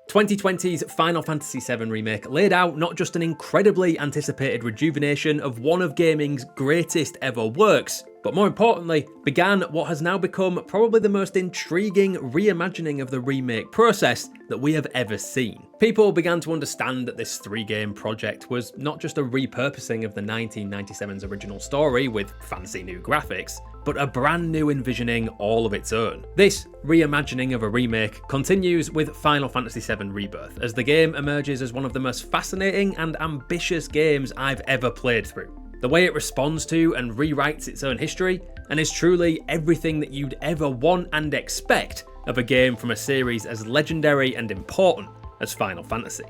2020's Final Fantasy VII Remake laid out not just an incredibly anticipated rejuvenation of one of gaming's greatest ever works, but more importantly, began what has now become probably the most intriguing reimagining of the remake process that we have ever seen. People began to understand that this 3-game project was not just a repurposing of the 1997's original story with fancy new graphics, but a brand new envisioning all of its own. This reimagining of a remake continues with Final Fantasy VII Rebirth, as the game emerges as one of the most fascinating and ambitious games I've ever played through. The way it responds to and rewrites its own history, and is truly everything that you'd ever want and expect of a game from a series as legendary and important as Final Fantasy.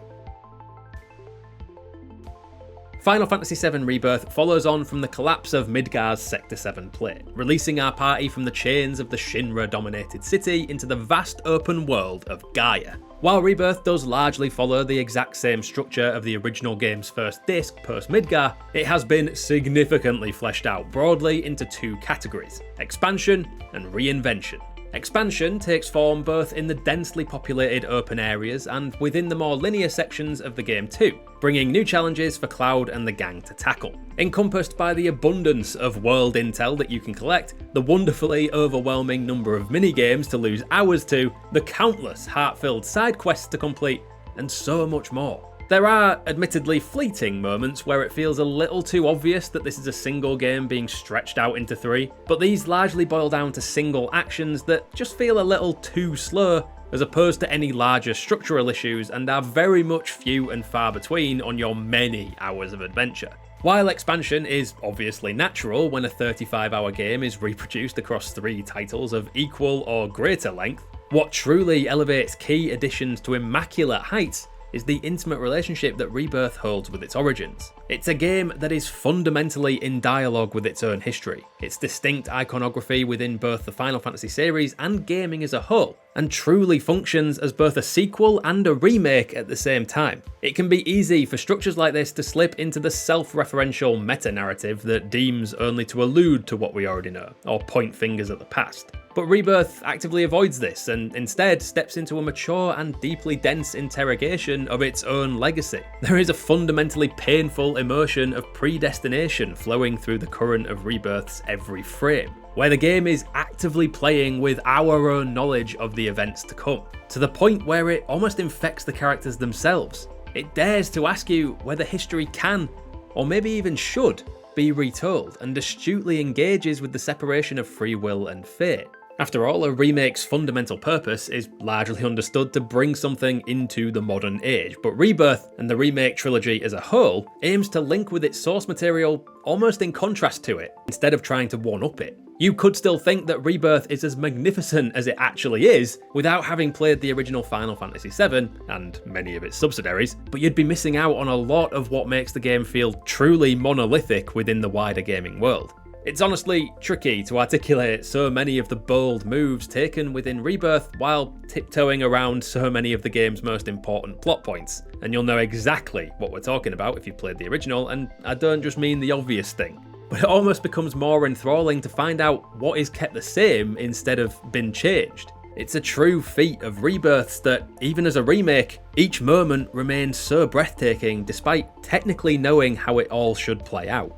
Final Fantasy VII Rebirth follows on from the collapse of Midgar's Sector 7 plate, releasing our party from the chains of the Shinra-dominated city into the vast open world of Gaia. While Rebirth does largely follow the exact same structure of the original game's first disc post-Midgar, it has been significantly fleshed out broadly into 2 categories: expansion and reinvention. Expansion takes form both in the densely populated open areas and within the more linear sections of the game too, bringing new challenges for Cloud and the gang to tackle. Encompassed by the abundance of world intel that you can collect, the wonderfully overwhelming number of minigames to lose hours to, the countless heart-filled side quests to complete, and so much more. There are admittedly fleeting moments where it feels a little too obvious that this is a single game being stretched out into 3, but these largely boil down to single actions that just feel a little too slow as opposed to any larger structural issues, and are very much few and far between on your many hours of adventure. While expansion is obviously natural when a 35-hour game is reproduced across 3 titles of equal or greater length, what truly elevates key additions to immaculate heights is the intimate relationship that Rebirth holds with its origins. It's a game that is fundamentally in dialogue with its own history, its distinct iconography within both the Final Fantasy series and gaming as a whole, and truly functions as both a sequel and a remake at the same time. It can be easy for structures like this to slip into the self-referential meta-narrative that deems only to allude to what we already know, or point fingers at the past. But Rebirth actively avoids this and instead steps into a mature and deeply dense interrogation of its own legacy. There is a fundamentally painful emotion of predestination flowing through the current of Rebirth's every frame, where the game is actively playing with our own knowledge of the events to come, to the point where it almost infects the characters themselves. It dares to ask you whether history can, or maybe even should, be retold, and astutely engages with the separation of free will and fate. After all, a remake's fundamental purpose is largely understood to bring something into the modern age, but Rebirth, and the remake trilogy as a whole, aims to link with its source material almost in contrast to it, instead of trying to one-up it. You could still think that Rebirth is as magnificent as it actually is without having played the original Final Fantasy VII, and many of its subsidiaries, but you'd be missing out on a lot of what makes the game feel truly monolithic within the wider gaming world. It's honestly tricky to articulate so many of the bold moves taken within Rebirth while tiptoeing around so many of the game's most important plot points, and you'll know exactly what we're talking about if you've played the original, and I don't just mean the obvious thing. But it almost becomes more enthralling to find out what is kept the same instead of been changed. It's a true feat of Rebirths that, even as a remake, each moment remains so breathtaking despite technically knowing how it all should play out.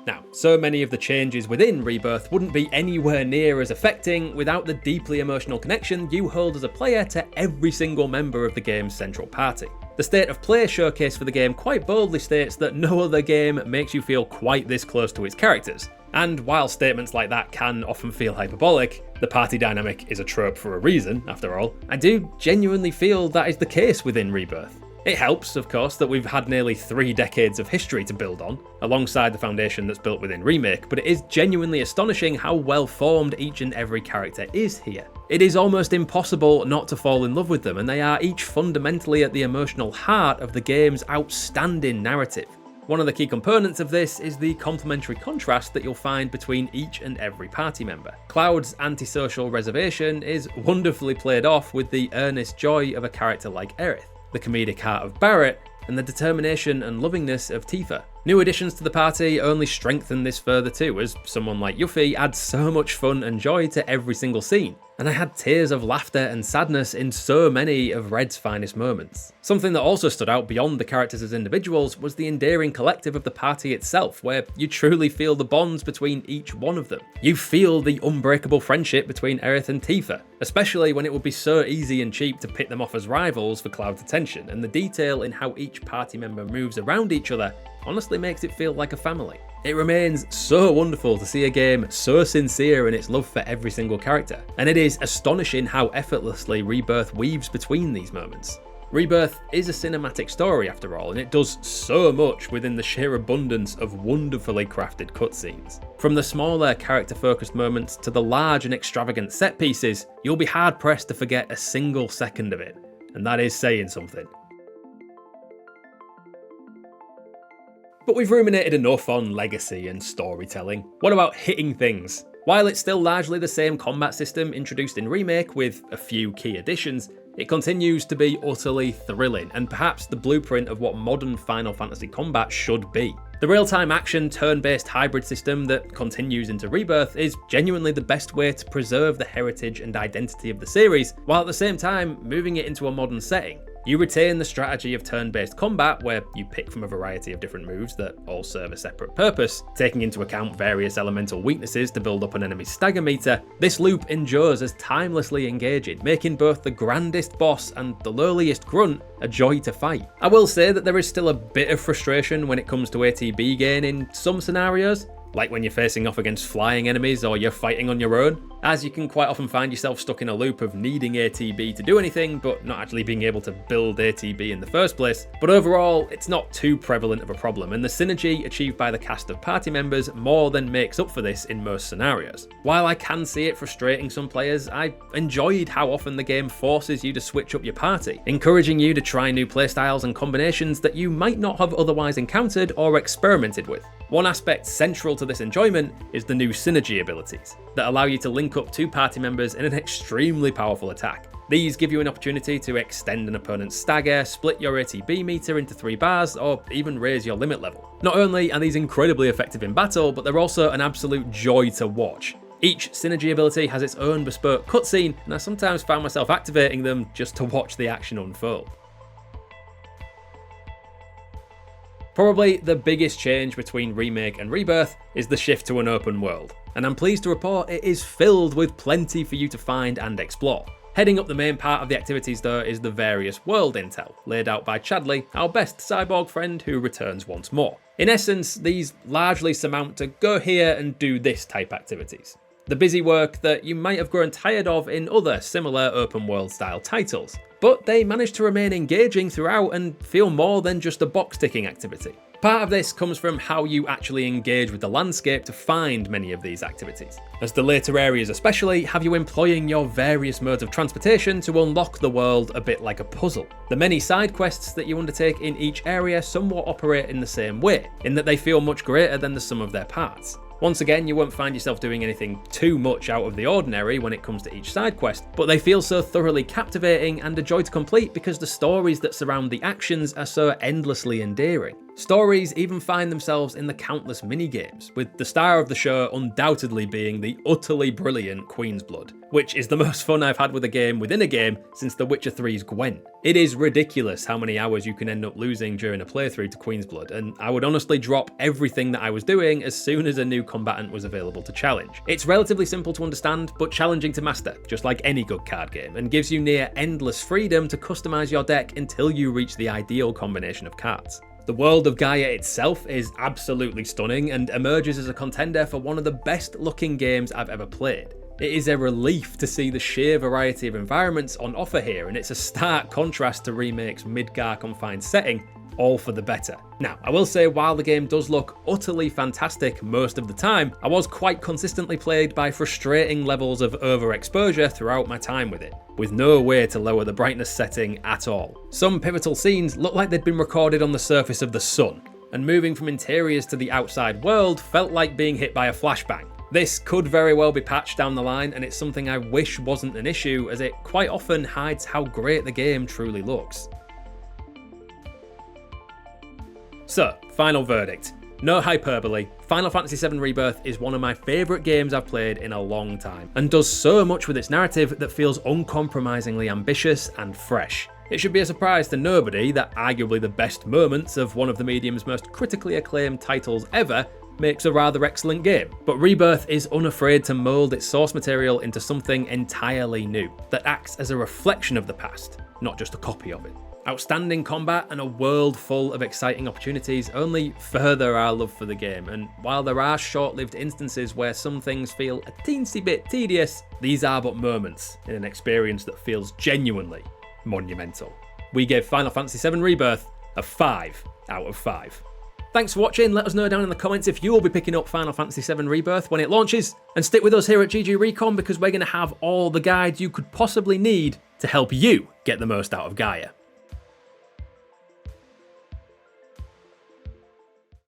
Now, so many of the changes within Rebirth wouldn't be anywhere near as affecting without the deeply emotional connection you hold as a player to every single member of the game's central party. The State of Play showcase for the game quite boldly states that no other game makes you feel quite this close to its characters. And while statements like that can often feel hyperbolic, the party dynamic is a trope for a reason, after all, I do genuinely feel that is the case within Rebirth. It helps, of course, that we've had nearly 3 decades of history to build on, alongside the foundation that's built within Remake, but it is genuinely astonishing how well formed each and every character is here. It is almost impossible not to fall in love with them, and they are each fundamentally at the emotional heart of the game's outstanding narrative. One of the key components of this is the complementary contrast that you'll find between each and every party member. Cloud's antisocial reservation is wonderfully played off with the earnest joy of a character like Aerith, the comedic heart of Barrett, and the determination and lovingness of Tifa. New additions to the party only strengthen this further too, as someone like Yuffie adds so much fun and joy to every single scene, and I had tears of laughter and sadness in so many of Red's finest moments. Something that also stood out beyond the characters as individuals was the endearing collective of the party itself, where you truly feel the bonds between each one of them. You feel the unbreakable friendship between Aerith and Tifa, especially when it would be so easy and cheap to pit them off as rivals for Cloud's attention, and the detail in how each party member moves around each other honestly makes it feel like a family. It remains so wonderful to see a game so sincere in its love for every single character, and it is astonishing how effortlessly Rebirth weaves between these moments. Rebirth is a cinematic story after all, and it does so much within the sheer abundance of wonderfully crafted cutscenes. From the smaller character-focused moments to the large and extravagant set pieces, you'll be hard-pressed to forget a single second of it, and that is saying something. But we've ruminated enough on legacy and storytelling. What about hitting things? While it's still largely the same combat system introduced in Remake with a few key additions, it continues to be utterly thrilling and perhaps the blueprint of what modern Final Fantasy combat should be. The real-time action turn-based hybrid system that continues into Rebirth is genuinely the best way to preserve the heritage and identity of the series, while at the same time moving it into a modern setting. You retain the strategy of turn-based combat, where you pick from a variety of different moves that all serve a separate purpose, taking into account various elemental weaknesses to build up an enemy's stagger meter. This loop endures as timelessly engaging, making both the grandest boss and the lowliest grunt a joy to fight. I will say that there is still a bit of frustration when it comes to ATB gain in some scenarios, like when you're facing off against flying enemies or you're fighting on your own, as you can quite often find yourself stuck in a loop of needing ATB to do anything but not actually being able to build ATB in the first place. But overall, it's not too prevalent of a problem, and the synergy achieved by the cast of party members more than makes up for this in most scenarios. While I can see it frustrating some players, I enjoyed how often the game forces you to switch up your party, encouraging you to try new playstyles and combinations that you might not have otherwise encountered or experimented with. One aspect central to this enjoyment is the new synergy abilities that allow you to link up two party members in an extremely powerful attack. These give you an opportunity to extend an opponent's stagger, split your ATB meter into 3 bars, or even raise your limit level. Not only are these incredibly effective in battle, but they're also an absolute joy to watch. Each synergy ability has its own bespoke cutscene, and I sometimes found myself activating them just to watch the action unfold. Probably the biggest change between Remake and Rebirth is the shift to an open world, and I'm pleased to report it is filled with plenty for you to find and explore. Heading up the main part of the activities though is the various world intel, laid out by Chadley, our best cyborg friend who returns once more. In essence, these largely surmount to go here and do this type activities. The busy work that you might have grown tired of in other similar open world style titles, but they manage to remain engaging throughout and feel more than just a box ticking activity. Part of this comes from how you actually engage with the landscape to find many of these activities, as the later areas especially have you employing your various modes of transportation to unlock the world a bit like a puzzle. The many side quests that you undertake in each area somewhat operate in the same way, in that they feel much greater than the sum of their parts. Once again, you won't find yourself doing anything too much out of the ordinary when it comes to each side quest, but they feel so thoroughly captivating and a joy to complete because the stories that surround the actions are so endlessly endearing. Stories even find themselves in the countless mini-games, with the star of the show undoubtedly being the utterly brilliant Queen's Blood, which is the most fun I've had with a game within a game since The Witcher 3's Gwent. It is ridiculous how many hours you can end up losing during a playthrough to Queen's Blood, and I would honestly drop everything that I was doing as soon as a new combatant was available to challenge. It's relatively simple to understand, but challenging to master, just like any good card game, and gives you near endless freedom to customize your deck until you reach the ideal combination of cards. The world of Gaia itself is absolutely stunning and emerges as a contender for one of the best looking games I've ever played. It is a relief to see the sheer variety of environments on offer here, and it's a stark contrast to Remake's Midgar confined setting, all for the better. Now, I will say while the game does look utterly fantastic most of the time, I was quite consistently plagued by frustrating levels of overexposure throughout my time with it, with no way to lower the brightness setting at all. Some pivotal scenes looked like they'd been recorded on the surface of the sun, and moving from interiors to the outside world felt like being hit by a flashbang. This could very well be patched down the line, and it's something I wish wasn't an issue, as it quite often hides how great the game truly looks. So, final verdict. No hyperbole, Final Fantasy VII Rebirth is one of my favourite games I've played in a long time, and does so much with its narrative that feels uncompromisingly ambitious and fresh. It should be a surprise to nobody that arguably the best moments of one of the medium's most critically acclaimed titles ever makes a rather excellent game. But Rebirth is unafraid to mould its source material into something entirely new, that acts as a reflection of the past, not just a copy of it. Outstanding combat and a world full of exciting opportunities only further our love for the game, and while there are short-lived instances where some things feel a teensy bit tedious, these are but moments in an experience that feels genuinely monumental. We gave Final Fantasy VII Rebirth a 5 out of 5. Thanks for watching. Let us know down in the comments if you will be picking up Final Fantasy VII Rebirth when it launches, and stick with us here at GG Recon because we're going to have all the guides you could possibly need to help you get the most out of Gaia.